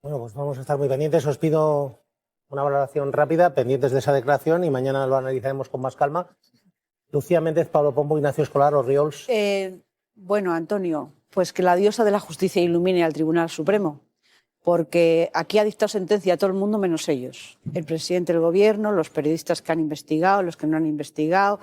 Bueno, pues vamos a estar muy pendientes. Os pido una valoración rápida, pendientes de esa declaración, y mañana lo analizaremos con más calma. Lucía Méndez, Pablo Pombo, Ignacio Escolar, Orriols. Bueno, Antonio, pues que la diosa de la justicia ilumine al Tribunal Supremo, porque aquí ha dictado sentencia a todo el mundo menos ellos. El presidente del gobierno, los periodistas que han investigado, los que no han investigado,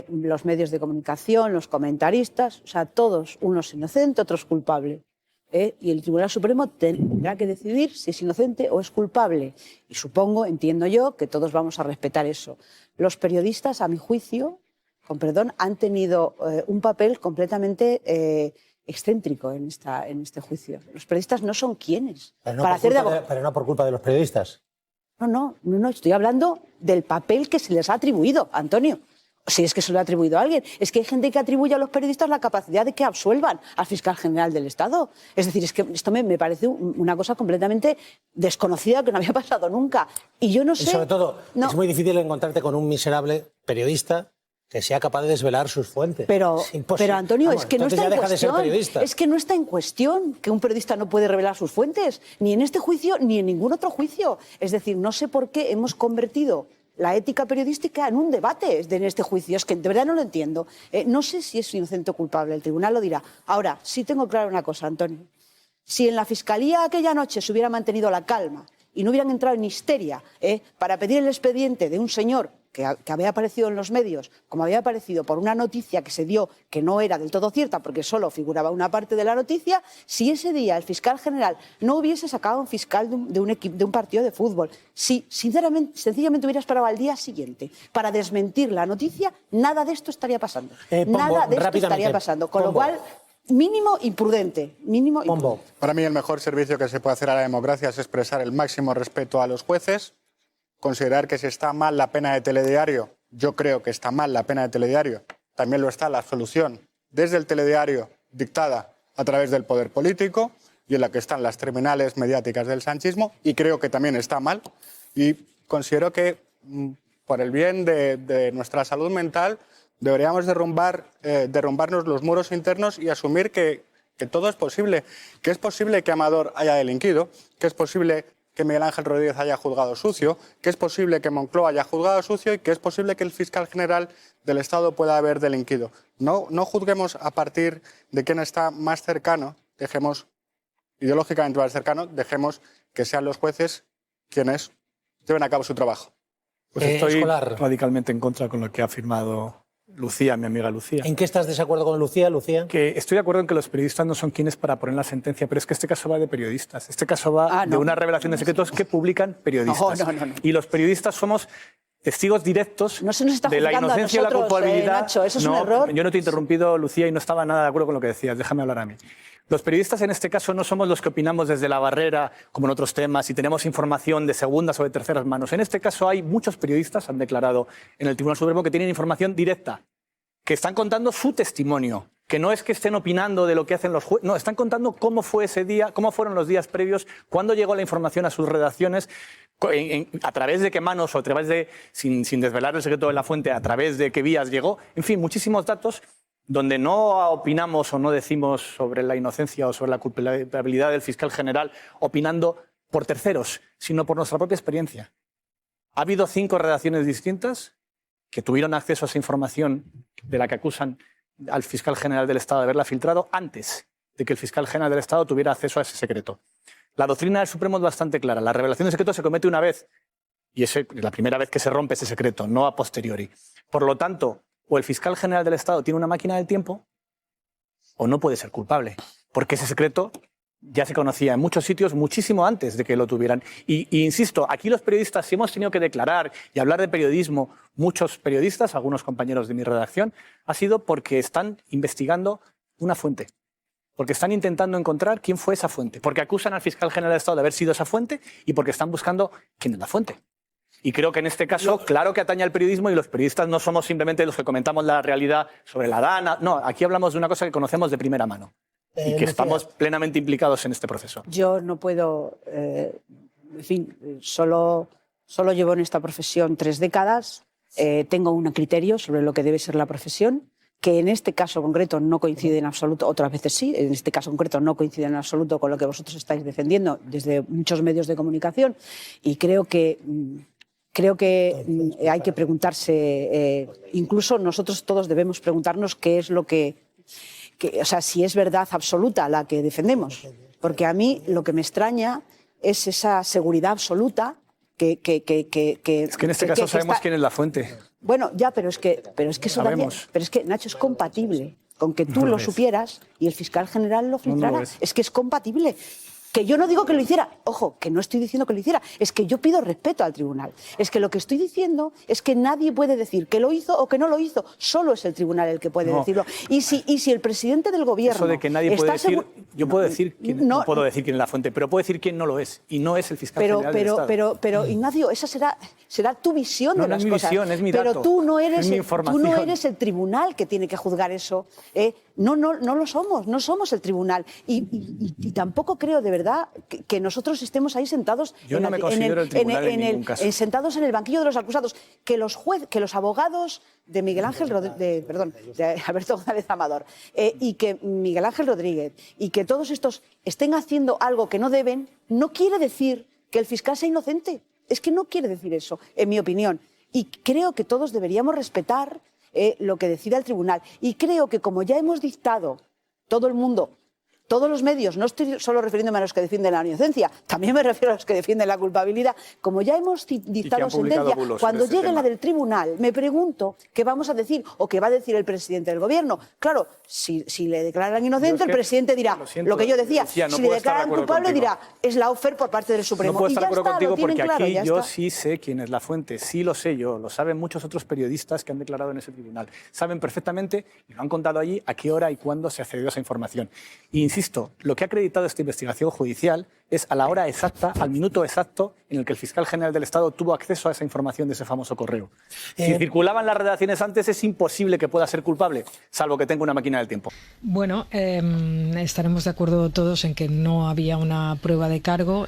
los medios de comunicación, los comentaristas, o sea, todos, unos inocentes, otros culpables. Y el Tribunal Supremo tendrá que decidir si es inocente o es culpable. Y supongo, entiendo yo, que todos vamos a respetar eso. Los periodistas, a mi juicio, con perdón, han tenido un papel completamente excéntrico en este juicio. Los periodistas no son quienes. Pero no por culpa de los periodistas. No, estoy hablando del papel que se les ha atribuido, Antonio. Si es que se lo ha atribuido a alguien. Es que hay gente que atribuye a los periodistas la capacidad de que absuelvan al fiscal general del Estado. Es decir, es que esto me parece una cosa completamente desconocida, que no había pasado nunca. Y yo no sé... Y sobre todo, es muy difícil encontrarte con un miserable periodista que sea capaz de desvelar sus fuentes. Pero Antonio, vamos, es que no está en cuestión. Es que no está en cuestión que un periodista no puede revelar sus fuentes, ni en este juicio ni en ningún otro juicio. Es decir, no sé por qué hemos convertido la ética periodística en un debate en este juicio. Es que de verdad no lo entiendo. No sé si es inocente o culpable, el tribunal lo dirá. Ahora, sí tengo claro una cosa, Antonio. Si en la Fiscalía aquella noche se hubiera mantenido la calma y no hubieran entrado en histeria para pedir el expediente de un señor que había aparecido en los medios, como había aparecido por una noticia que se dio que no era del todo cierta porque solo figuraba una parte de la noticia, si ese día el fiscal general no hubiese sacado a un fiscal de un partido de fútbol, si sencillamente hubiera esperado al día siguiente para desmentir la noticia, nada de esto estaría pasando. Nada de esto estaría pasando. Con lo cual... Mínimo imprudente. Para mí el mejor servicio que se puede hacer a la democracia es expresar el máximo respeto a los jueces, considerar que si está mal la pena de telediario, yo creo que está mal la pena de telediario, también lo está la absolución desde el telediario dictada a través del poder político y en la que están las terminales mediáticas del sanchismo, y creo que también está mal, y considero que por el bien de nuestra salud mental deberíamos derrumbarnos los muros internos y asumir que todo es posible, que es posible que Amador haya delinquido, que es posible que Miguel Ángel Rodríguez haya juzgado sucio, que es posible que Moncloa haya juzgado sucio y que es posible que el fiscal general del Estado pueda haber delinquido. No juzguemos a partir de quién está más cercano, dejemos ideológicamente más cercano, dejemos que sean los jueces quienes lleven a cabo su trabajo. Pues estoy radicalmente en contra con lo que ha afirmado Lucía, mi amiga Lucía. ¿En qué estás desacuerdo con Lucía, Que estoy de acuerdo en que los periodistas no son quienes para poner la sentencia, pero es que este caso va de periodistas. Este caso va de una revelación de secretos que publican periodistas. No. Y los periodistas somos testigos directos de la inocencia y la culpabilidad. Nacho, eso es un error. Yo no te he interrumpido, Lucía, y no estaba nada de acuerdo con lo que decías. Déjame hablar a mí. Los periodistas en este caso no somos los que opinamos desde la barrera, como en otros temas, y tenemos información de segundas o de terceras manos. En este caso hay muchos periodistas, han declarado en el Tribunal Supremo, que tienen información directa, que están contando su testimonio, que no es que estén opinando de lo que hacen los jueces, no, están contando cómo fue ese día, cómo fueron los días previos, cuándo llegó la información a sus redacciones, a través de qué manos o a través de, sin desvelar el secreto de la fuente, a través de qué vías llegó, en fin, muchísimos datos donde no opinamos o no decimos sobre la inocencia o sobre la culpabilidad del fiscal general opinando por terceros, sino por nuestra propia experiencia. Ha habido 5 redacciones distintas que tuvieron acceso a esa información de la que acusan al fiscal general del Estado de haberla filtrado antes de que el fiscal general del Estado tuviera acceso a ese secreto. La doctrina del Supremo es bastante clara. La revelación de secreto se comete una vez y es la primera vez que se rompe ese secreto, no a posteriori. Por lo tanto, o el fiscal general del Estado tiene una máquina del tiempo o no puede ser culpable, porque ese secreto ya se conocía en muchos sitios muchísimo antes de que lo tuvieran. Y insisto, aquí los periodistas, si hemos tenido que declarar y hablar de periodismo, muchos periodistas, algunos compañeros de mi redacción, ha sido porque están investigando una fuente, porque están intentando encontrar quién fue esa fuente, porque acusan al fiscal general del Estado de haber sido esa fuente y porque están buscando quién es la fuente. Y creo que en este caso, claro que atañe al periodismo y los periodistas no somos simplemente los que comentamos la realidad sobre la DANA. No, aquí hablamos de una cosa que conocemos de primera mano y que estamos plenamente implicados en este proceso. Yo no puedo, en fin, solo llevo en esta profesión 3 décadas, tengo un criterio sobre lo que debe ser la profesión, que en este caso concreto no coincide en absoluto, otras veces sí, en este caso concreto no coincide en absoluto con lo que vosotros estáis defendiendo desde muchos medios de comunicación, y creo que hay que preguntarse, incluso nosotros todos debemos preguntarnos qué es lo o sea, si es verdad absoluta la que defendemos, porque a mí lo que me extraña es esa seguridad absoluta que es que en este caso sabemos quién es la fuente. Bueno, ya, pero es que eso también, pero es que, Nacho, es compatible con que tú lo supieras y el fiscal general lo filtrara. Es que es compatible. Que yo no digo que lo hiciera, ojo, que no estoy diciendo que lo hiciera, es que yo pido respeto al tribunal. Es que lo que estoy diciendo es que nadie puede decir que lo hizo o que no lo hizo, solo es el tribunal el que puede decirlo. Y si el presidente del gobierno... Eso de que nadie puede decir, yo puedo decir quién, no puedo decir quién es la fuente, pero puedo decir quién no lo es, y no es el fiscal general del Estado. Pero Ignacio, esa será tu visión de las cosas. No es mi visión, es mi dato. Pero tú no eres el tribunal que tiene que juzgar eso. No lo somos, no somos el tribunal. Y tampoco creo de verdad que nosotros estemos ahí sentados sentados en el banquillo de los acusados, que los abogados de Miguel Ángel de Alberto González Amador y que Miguel Ángel Rodríguez y que todos estos estén haciendo algo que no deben, no quiere decir que el fiscal sea inocente. Es que no quiere decir eso, en mi opinión. Y creo que todos deberíamos respetar lo que decida el tribunal. Y creo que como ya hemos dictado todo el mundo, todos los medios, no estoy solo refiriéndome a los que defienden la inocencia, también me refiero a los que defienden la culpabilidad, como ya hemos dictado sentencia, cuando llegue la del tribunal, me pregunto qué vamos a decir o qué va a decir el presidente del gobierno. Claro, si le declaran inocente, el presidente dirá lo que yo decía, si le declaran culpable dirá es lawfare por parte del Supremo. No puedo estar de acuerdo contigo porque claro, aquí yo sí sé quién es la fuente, sí lo sé yo, lo saben muchos otros periodistas que han declarado en ese tribunal. Saben perfectamente, y lo han contado allí, a qué hora y cuándo se accedió a esa información. Y insisto, lo que ha acreditado esta investigación judicial es a la hora exacta, al minuto exacto en el que el fiscal general del Estado tuvo acceso a esa información de ese famoso correo. Si circulaban las redacciones antes, es imposible que pueda ser culpable, salvo que tenga una máquina del tiempo. Bueno, estaremos de acuerdo todos en que no había una prueba de cargo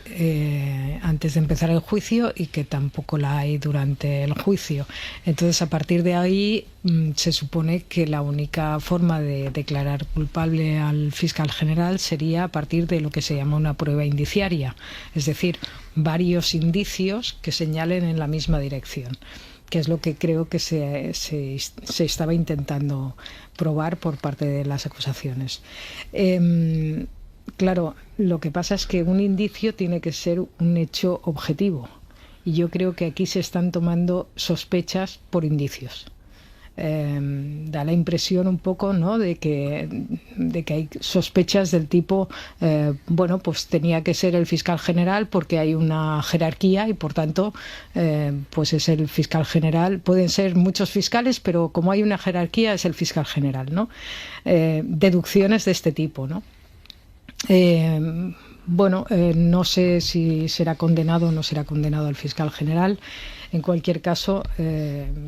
antes de empezar el juicio y que tampoco la hay durante el juicio. Entonces, a partir de ahí, se supone que la única forma de declarar culpable al fiscal general sería a partir de lo que se llama una prueba indiciaria, es decir, varios indicios que señalen en la misma dirección, que es lo que creo que se estaba intentando probar por parte de las acusaciones. Claro, lo que pasa es que un indicio tiene que ser un hecho objetivo, y yo creo que aquí se están tomando sospechas por indicios. Da la impresión un poco, ¿no?, de que hay sospechas del tipo, bueno, pues tenía que ser el fiscal general porque hay una jerarquía y por tanto pues es el fiscal general. Pueden ser muchos fiscales, pero como hay una jerarquía es el fiscal general, ¿no? Deducciones de este tipo, ¿no? Bueno, no sé si será condenado o no será condenado el fiscal general. En cualquier caso,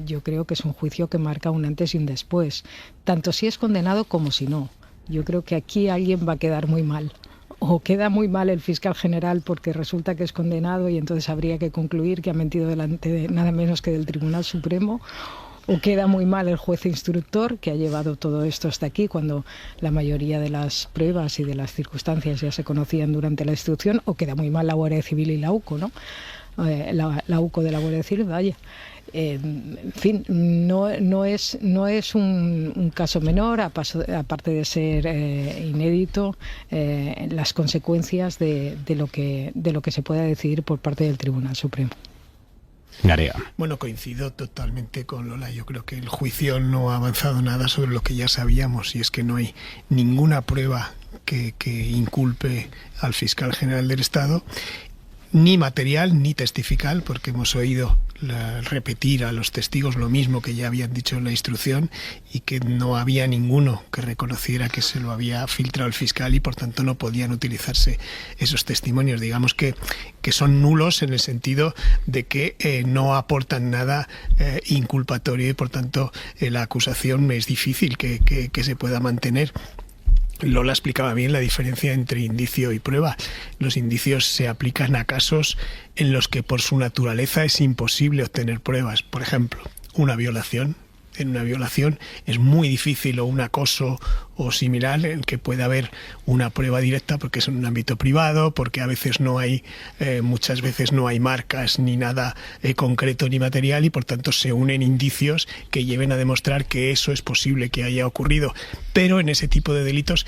yo creo que es un juicio que marca un antes y un después, tanto si es condenado como si no. Yo creo que aquí alguien va a quedar muy mal. O queda muy mal el fiscal general porque resulta que es condenado y entonces habría que concluir que ha mentido delante de nada menos que del Tribunal Supremo. O queda muy mal el juez instructor que ha llevado todo esto hasta aquí cuando la mayoría de las pruebas y de las circunstancias ya se conocían durante la instrucción, o queda muy mal la Guardia Civil y la UCO, ¿no? La UCO de la Guardia Civil, vaya. En fin, no es un caso menor, aparte de ser inédito, las consecuencias de lo que se pueda decidir por parte del Tribunal Supremo. Garea. Bueno, coincido totalmente con Lola. Yo creo que el juicio no ha avanzado nada sobre lo que ya sabíamos, y es que no hay ninguna prueba que inculpe al fiscal general del Estado, ni material ni testifical, porque hemos oído repetir a los testigos lo mismo que ya habían dicho en la instrucción, y que no había ninguno que reconociera que se lo había filtrado el fiscal y por tanto no podían utilizarse esos testimonios. Digamos que son nulos en el sentido de que no aportan nada inculpatorio y por tanto la acusación es difícil que se pueda mantener. Lola explicaba bien la diferencia entre indicio y prueba. Los indicios se aplican a casos en los que por su naturaleza es imposible obtener pruebas. Por ejemplo, una violación. producen una violación, es muy difícil, o un acoso o similar, en que pueda haber una prueba directa, porque es en un ámbito privado, porque a veces muchas veces no hay marcas ni nada concreto ni material, y por tanto se unen indicios que lleven a demostrar que eso es posible que haya ocurrido. Pero en ese tipo de delitos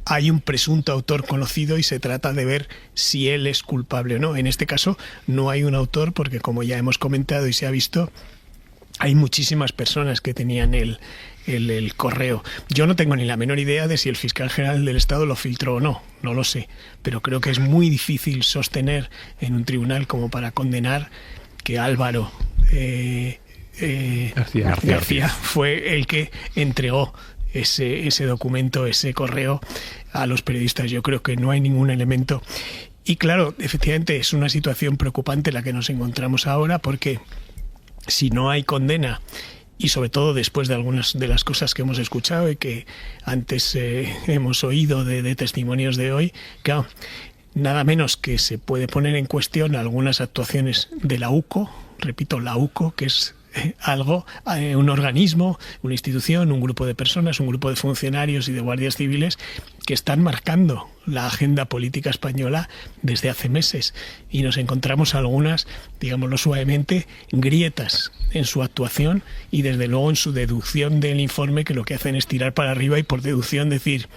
hay un presunto autor conocido y se trata de ver si él es culpable o no. En este caso no hay un autor, porque como ya hemos comentado y se ha visto, hay muchísimas personas que tenían el correo. Yo no tengo ni la menor idea de si el fiscal general del Estado lo filtró o no, no lo sé, pero creo que es muy difícil sostener en un tribunal como para condenar que Álvaro García fue el que entregó ese documento, ese correo a los periodistas. Yo creo que no hay ningún elemento. Y claro, efectivamente es una situación preocupante la que nos encontramos ahora, porque si no hay condena, y sobre todo después de algunas de las cosas que hemos escuchado y que antes hemos oído de testimonios de hoy, claro, nada menos que se puede poner en cuestión algunas actuaciones de la UCO, repito, la UCO, que es un organismo, una institución, un grupo de personas, un grupo de funcionarios y de guardias civiles que están marcando la agenda política española desde hace meses, y nos encontramos algunas, digámoslo suavemente, grietas en su actuación y desde luego en su deducción del informe, que lo que hacen es tirar para arriba y por deducción decir: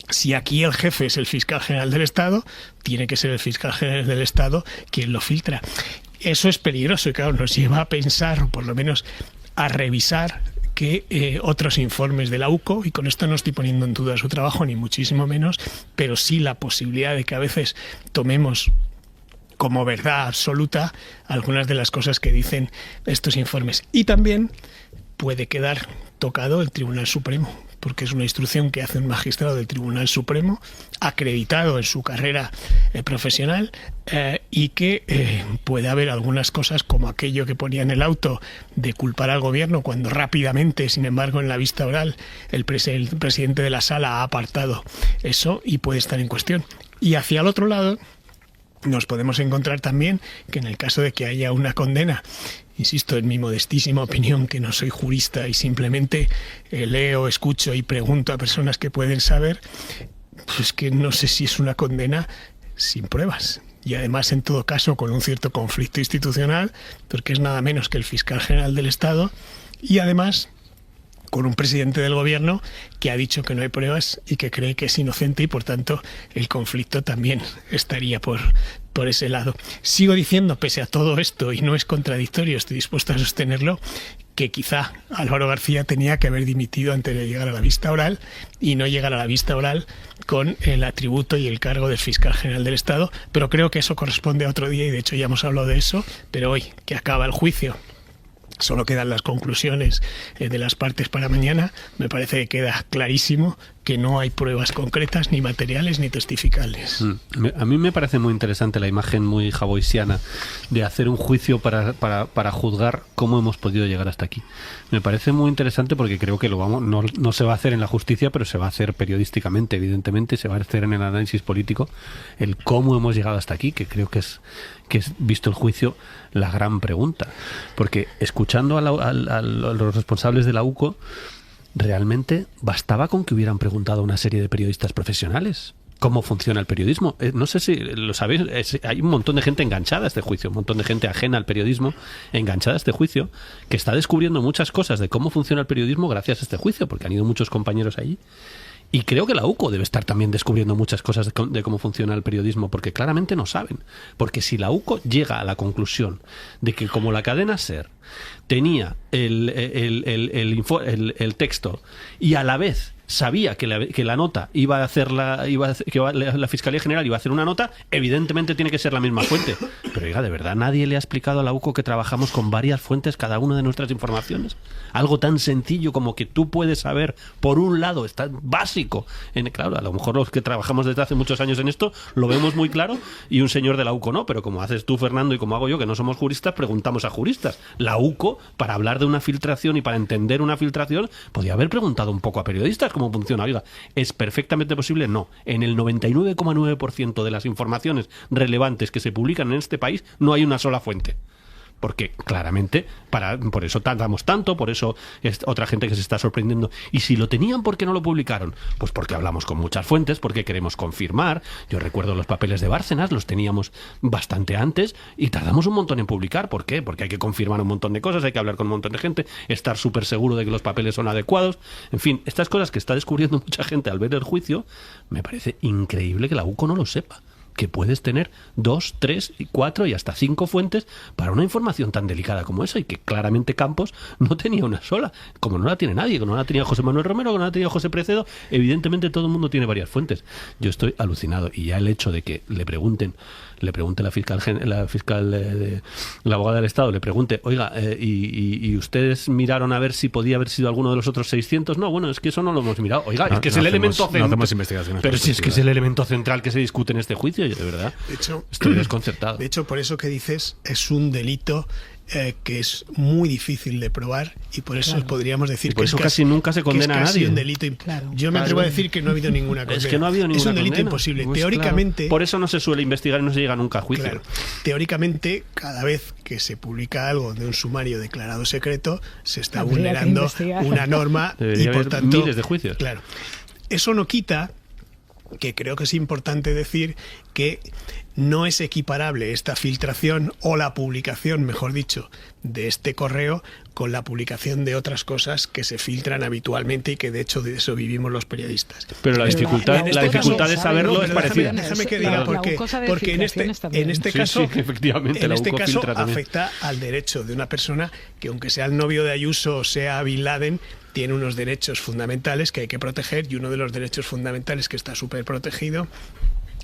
si aquí el jefe es el fiscal general del Estado, tiene que ser el fiscal general del Estado quien lo filtra. Eso es peligroso y claro, nos lleva a pensar, o por lo menos a revisar, que otros informes de la UCO, y con esto no estoy poniendo en duda su trabajo ni muchísimo menos, pero sí la posibilidad de que a veces tomemos como verdad absoluta algunas de las cosas que dicen estos informes. Y también puede quedar tocado el Tribunal Supremo, porque es una instrucción que hace un magistrado del Tribunal Supremo, acreditado en su carrera profesional, y que puede haber algunas cosas como aquello que ponía en el auto de culpar al gobierno, cuando rápidamente, sin embargo, en la vista oral, el presidente de la sala ha apartado eso y puede estar en cuestión. Y hacia el otro lado nos podemos encontrar también que en el caso de que haya una condena, insisto, en mi modestísima opinión, que no soy jurista y simplemente leo, escucho y pregunto a personas que pueden saber, pues que no sé si es una condena sin pruebas. Y además, en todo caso, con un cierto conflicto institucional, porque es nada menos que el fiscal general del Estado, y además con un presidente del gobierno que ha dicho que no hay pruebas y que cree que es inocente, y por tanto el conflicto también estaría por ese lado. Sigo diciendo, pese a todo esto, y no es contradictorio, estoy dispuesto a sostenerlo, que quizá Álvaro García tenía que haber dimitido antes de llegar a la vista oral, y no llegar a la vista oral con el atributo y el cargo del fiscal general del Estado, pero creo que eso corresponde a otro día, y de hecho ya hemos hablado de eso. Pero hoy, que acaba el juicio, solo quedan las conclusiones de las partes para mañana, me parece que queda clarísimo que no hay pruebas concretas, ni materiales, ni testificables. A mí me parece muy interesante la imagen muy javoisiana de hacer un juicio para juzgar cómo hemos podido llegar hasta aquí. Me parece muy interesante porque creo que no se va a hacer en la justicia, pero se va a hacer periodísticamente, evidentemente, se va a hacer en el análisis político, el cómo hemos llegado hasta aquí, que creo que es, visto el juicio, la gran pregunta. Porque escuchando a los responsables de la UCO, realmente bastaba con que hubieran preguntado a una serie de periodistas profesionales cómo funciona el periodismo. No sé si lo sabéis, hay un montón de gente enganchada a este juicio, un montón de gente ajena al periodismo enganchada a este juicio, que está descubriendo muchas cosas de cómo funciona el periodismo gracias a este juicio, porque han ido muchos compañeros allí. Y creo que la UCO debe estar también descubriendo muchas cosas de cómo funciona el periodismo, porque claramente no saben. Porque si la UCO llega a la conclusión de que, como la cadena SER tenía el texto y a la vez sabía que la nota iba a hacer la Fiscalía General iba a hacer una nota, evidentemente tiene que ser la misma fuente. Pero oiga, ¿de verdad nadie le ha explicado a la UCO que trabajamos con varias fuentes cada una de nuestras informaciones? Algo tan sencillo como que tú puedes saber, por un lado, está básico. Claro, a lo mejor los que trabajamos desde hace muchos años en esto lo vemos muy claro, y un señor de la UCO no, pero como haces tú, Fernando, y como hago yo, que no somos juristas, preguntamos a juristas. La UCO, para hablar de una filtración y para entender una filtración, podía haber preguntado un poco a periodistas cómo funciona. Oiga, ¿es perfectamente posible? No. En el 99,9% de las informaciones relevantes que se publican en este país no hay una sola fuente. Porque claramente, por eso tardamos tanto, por eso es otra gente que se está sorprendiendo. Y si lo tenían, ¿por qué no lo publicaron? Pues porque hablamos con muchas fuentes, porque queremos confirmar. Yo recuerdo los papeles de Bárcenas, los teníamos bastante antes y tardamos un montón en publicar. ¿Por qué? Porque hay que confirmar un montón de cosas, hay que hablar con un montón de gente, estar súper seguro de que los papeles son adecuados. En fin, estas cosas que está descubriendo mucha gente al ver el juicio, me parece increíble que la UCO no lo sepa. Que puedes tener 2, 3, 4 y hasta 5 fuentes para una información tan delicada como esa, y que claramente Campos no tenía una sola, como no la tiene nadie, como no la tenía José Manuel Romero, como no la tenía José Precedo. Evidentemente todo el mundo tiene varias fuentes. Yo estoy alucinado, y ya el hecho de que le pregunte la abogada del Estado, le pregunte, oiga, ¿y ustedes miraron a ver si podía haber sido alguno de los otros 600? No, bueno, es que eso no lo hemos mirado. Oiga, es que es el elemento central. No hacemos investigaciones. Pero si es que es el elemento central que se discute en este juicio, yo de verdad estoy desconcertado. De hecho, por eso que dices, es un delito que es muy difícil de probar, y por eso podríamos decir que casi nunca se condena a nadie. Un delito Yo me atrevo a decir que no ha habido ninguna condena. Es que no ha habido ninguna condena. Es un delito condena. imposible. Pues teóricamente... Claro. Por eso no se suele investigar y no se llega nunca a juicio. Claro. Teóricamente, cada vez que se publica algo de un sumario declarado secreto, se está vulnerando una norma y, por tanto... miles de juicios. Claro. Eso no quita que creo que es importante decir que no es equiparable esta filtración, o la publicación, mejor dicho, de este correo con la publicación de otras cosas que se filtran habitualmente, y que de hecho de eso vivimos los periodistas. Pero la dificultad de saberlo es parecida. Déjame que diga, porque en este caso, efectivamente, en este caso afecta al derecho de una persona que, aunque sea el novio de Ayuso o sea Bin Laden, tiene unos derechos fundamentales que hay que proteger, y uno de los derechos fundamentales que está súper protegido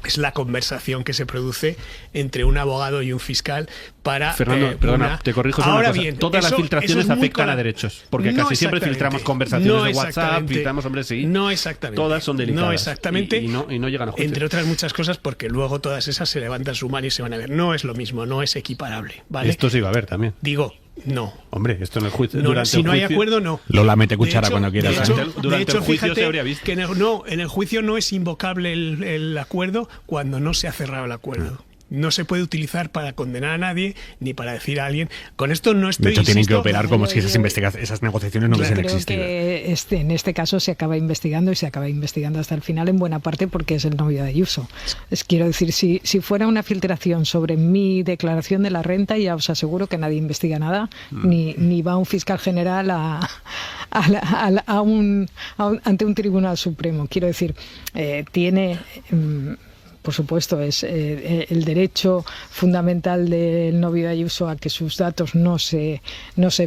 es la conversación que se produce entre un abogado y un fiscal para... Fernando, perdona, te corrijo una cosa. Bien, todas las filtraciones afectan a derechos, porque no casi siempre filtramos conversaciones de WhatsApp, filtramos, No exactamente. Todas son delicadas. No exactamente. Y no llegan a juicio. Entre otras muchas cosas, porque luego todas esas se levantan sumario y se van a ver. No es lo mismo, no es equiparable, ¿vale? Esto se iba a ver también. Digo, no. Hombre, esto en el juicio... si no hay acuerdo, no. Lola mete cuchara cuando quiera. Durante el juicio se habría visto. Que en el juicio no es invocable el acuerdo cuando no se ha cerrado el acuerdo. No se puede utilizar para condenar a nadie ni para decir a alguien. Con esto no estoy... De hecho, tienen que operar como si esas negociaciones no hubiesen existido. Que en este caso se acaba investigando, y se acaba investigando hasta el final, en buena parte porque es el novio de Ayuso. Quiero decir, si fuera una filtración sobre mi declaración de la renta, ya os aseguro que nadie investiga nada, ni va un fiscal general ante un tribunal supremo. Quiero decir, tiene... Por supuesto, es el derecho fundamental del novio de Ayuso a que sus datos no se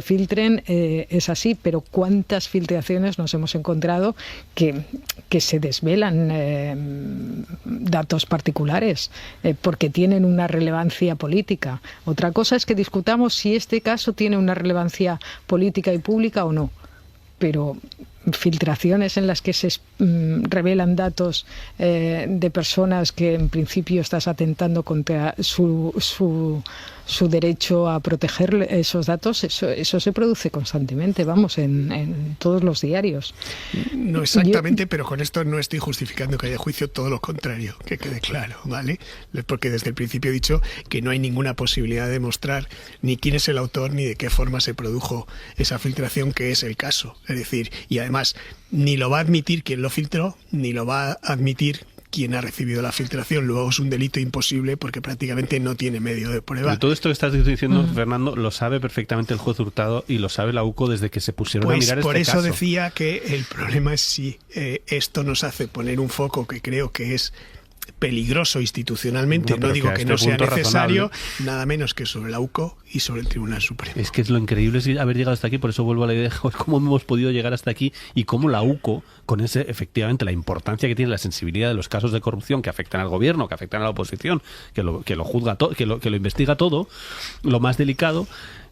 filtren, es así, pero ¿cuántas filtraciones nos hemos encontrado que se desvelan datos particulares porque tienen una relevancia política? Otra cosa es que discutamos si este caso tiene una relevancia política y pública o no, pero filtraciones en las que se revelan datos de personas que en principio estás atentando contra su derecho a proteger esos datos, eso se produce constantemente, en todos los diarios. No exactamente, pero con esto no estoy justificando que haya juicio, todo lo contrario, que quede claro, ¿vale? Porque desde el principio he dicho que no hay ninguna posibilidad de demostrar ni quién es el autor ni de qué forma se produjo esa filtración, que es el caso. Es decir, y además ni lo va a admitir quien lo filtró, ni lo va a admitir quien ha recibido la filtración. Luego es un delito imposible porque prácticamente no tiene medio de prueba. Pero todo esto que estás diciendo, Fernando, lo sabe perfectamente el juez Hurtado y lo sabe la UCO desde que se pusieron a mirar este caso. Por eso decía que el problema es si esto nos hace poner un foco que creo que es peligroso institucionalmente, no digo que no sea necesario, nada menos que sobre la UCO y sobre el Tribunal Supremo. Es que es lo increíble es haber llegado hasta aquí, por eso vuelvo a la idea de cómo hemos podido llegar hasta aquí y cómo la UCO, con efectivamente la importancia que tiene la sensibilidad de los casos de corrupción que afectan al gobierno, que afectan a la oposición, que lo juzga todo, que lo investiga todo, lo más delicado.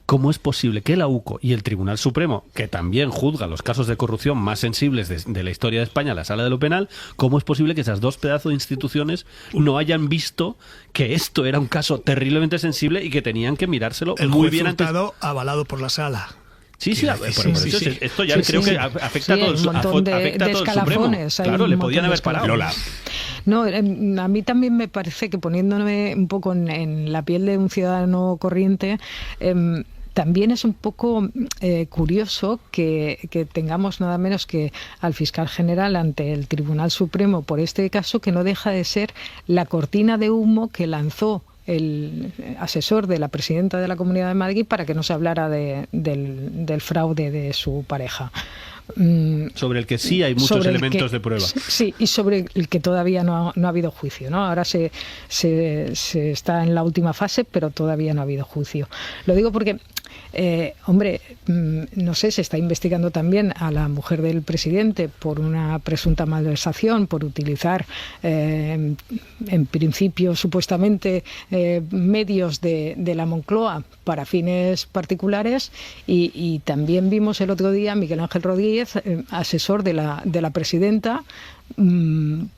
¿Cómo es posible que la UCO y el Tribunal Supremo, que también juzga los casos de corrupción más sensibles de la historia de España, la Sala de lo Penal, cómo es posible que esas dos pedazos de instituciones no hayan visto que esto era un caso terriblemente sensible y que tenían que mirárselo muy bien antes? El juez Hurtado avalado por la Sala. Sí, esto ya creo que afecta a todo el Supremo. Claro, le podían haber parado. Lola. No, a mí también me parece que poniéndome un poco en la piel de un ciudadano corriente, también es un poco curioso que tengamos nada menos que al fiscal general ante el Tribunal Supremo por este caso, que no deja de ser la cortina de humo que lanzó el asesor de la presidenta de la Comunidad de Madrid para que no se hablara del fraude de su pareja. Sobre el que sí hay muchos elementos de prueba. Sí, y sobre el que todavía no ha habido juicio, ¿no? Ahora se está en la última fase, pero todavía no ha habido juicio. Lo digo porque, no sé, se está investigando también a la mujer del presidente por una presunta malversación, por utilizar, en principio, supuestamente, medios de la Moncloa para fines particulares, y también vimos el otro día a Miguel Ángel Rodríguez, asesor de la presidenta,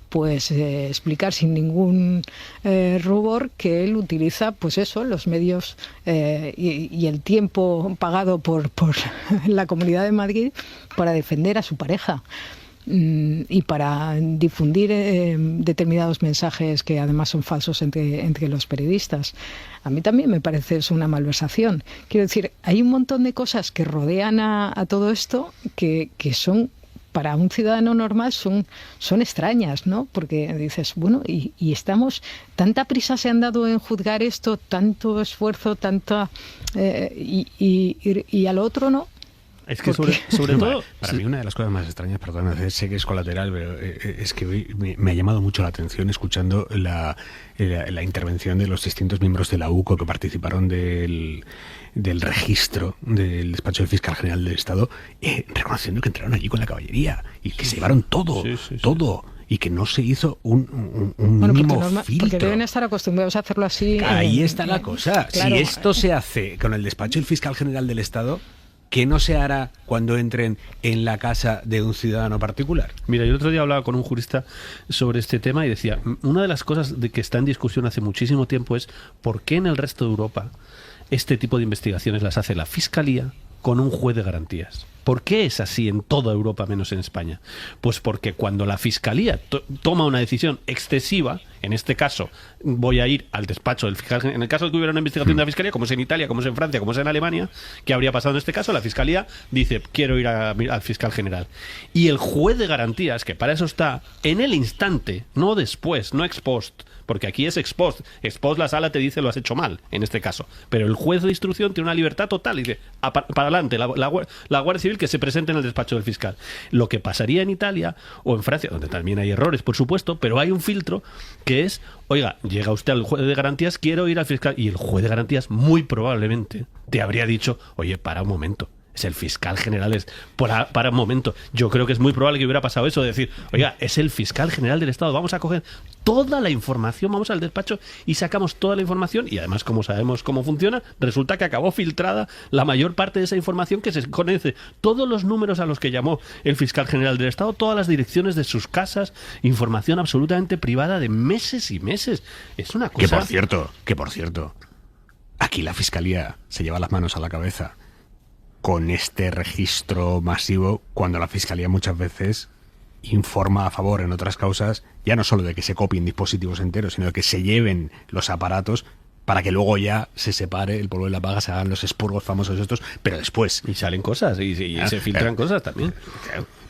pues explicar sin ningún rubor que él utiliza, pues eso, los medios y el tiempo pagado por la Comunidad de Madrid para defender a su pareja y para difundir determinados mensajes que además son falsos entre los periodistas. A mí también me parece eso una malversación. Quiero decir, hay un montón de cosas que rodean a todo esto que son, para un ciudadano normal, son extrañas, ¿no? Porque dices, bueno, y tanta prisa se han dado en juzgar esto, tanto esfuerzo, y al otro no. Es que sobre todo... Para mí una de las cosas más extrañas, perdón, sé que es colateral, pero es que hoy me ha llamado mucho la atención escuchando la intervención de los distintos miembros de la UCO que participaron del registro del despacho del fiscal general del Estado, reconociendo que entraron allí con la caballería y que se llevaron todo, todo. Y que no se hizo un mínimo filtro. Porque deben estar acostumbrados a hacerlo así. Ahí está la cosa. Claro. Si esto se hace con el despacho del fiscal general del Estado, ¿qué no se hará cuando entren en la casa de un ciudadano particular? Mira, yo el otro día hablaba con un jurista sobre este tema y decía, una de las cosas que está en discusión hace muchísimo tiempo es por qué en el resto de Europa este tipo de investigaciones las hace la Fiscalía con un juez de garantías. ¿Por qué es así en toda Europa menos en España? Pues porque cuando la Fiscalía toma una decisión excesiva, en este caso voy a ir al despacho del fiscal, en el caso de que hubiera una investigación de la Fiscalía, como es en Italia, como es en Francia, como es en Alemania, ¿qué habría pasado en este caso? La Fiscalía dice, quiero ir al fiscal general. Y el juez de garantías, que para eso está, en el instante, no después, no ex post, porque aquí es ex post. Ex post la sala te dice lo has hecho mal, en este caso. Pero el juez de instrucción tiene una libertad total y dice, para adelante, la Guardia Civil que se presente en el despacho del fiscal. Lo que pasaría en Italia o en Francia, donde también hay errores, por supuesto, pero hay un filtro que es, oiga, llega usted al juez de garantías, quiero ir al fiscal, y el juez de garantías muy probablemente te habría dicho, oye, para un momento. Es el fiscal general, para un momento. Yo creo que es muy probable que hubiera pasado eso, de decir, oiga, es el fiscal general del Estado, vamos a coger toda la información, vamos al despacho y sacamos toda la información, y además, como sabemos cómo funciona, resulta que acabó filtrada la mayor parte de esa información, que se conoce todos los números a los que llamó el fiscal general del Estado, todas las direcciones de sus casas, información absolutamente privada de meses y meses. Es una cosa... Que por cierto, aquí la Fiscalía se lleva las manos a la cabeza con este registro masivo, cuando la Fiscalía muchas veces informa a favor en otras causas, ya no solo de que se copien dispositivos enteros, sino de que se lleven los aparatos para que luego ya se separe el polvo de la paga, se hagan los expurgos famosos estos, pero después... Y salen cosas, y se filtran cosas también.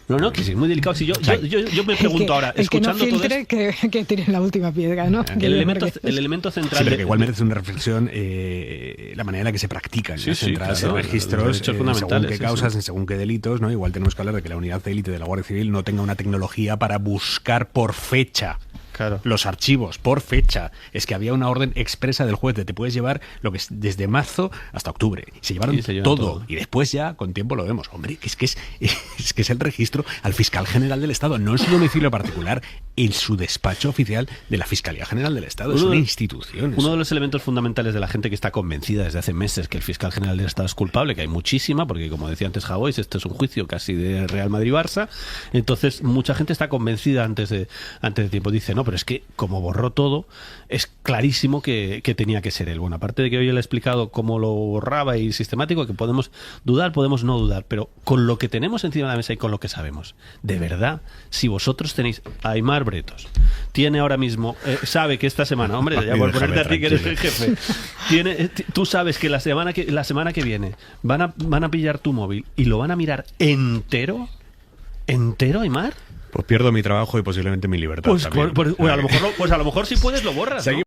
No, que sí, es muy delicado. Si yo me pregunto ahora, escuchando todo esto... que tire la última piedra, ¿no? El elemento central... Sí, pero que igual merece una reflexión la manera en la que se practican las registros, según qué causas, en según qué delitos, ¿no? Igual tenemos que hablar de que la unidad de élite de la Guardia Civil no tenga una tecnología para buscar por fecha los archivos, por fecha. Es que había una orden expresa del juez de te puedes llevar lo que es desde marzo hasta octubre. Se llevaron todo. Y después ya, con tiempo, lo vemos. Hombre, es que es el registro al fiscal general del Estado, no en su domicilio particular, en su despacho oficial de la Fiscalía General del Estado. Es una institución. Uno de los elementos fundamentales de la gente que está convencida desde hace meses que el fiscal general del Estado es culpable, que hay muchísima, porque como decía antes Javois, este es un juicio casi de Real Madrid-Barça, entonces mucha gente está convencida antes de tiempo. Dice, no, pero es que como borró todo, es clarísimo que tenía que ser él. Bueno, aparte de que hoy le he explicado cómo lo borraba y sistemático, que podemos dudar, podemos no dudar, pero con lo que tenemos encima de la mesa y con lo que sabemos, de verdad, si vosotros tenéis a Aimar Bretos, tiene ahora mismo, sabe que esta semana, hombre, ya por ponerte a ti que eres el jefe, tú sabes que la semana que viene van a pillar tu móvil y lo van a mirar entero, Aimar. Pues pierdo mi trabajo y posiblemente mi libertad. Pues a lo mejor si puedes lo borras, ¿no?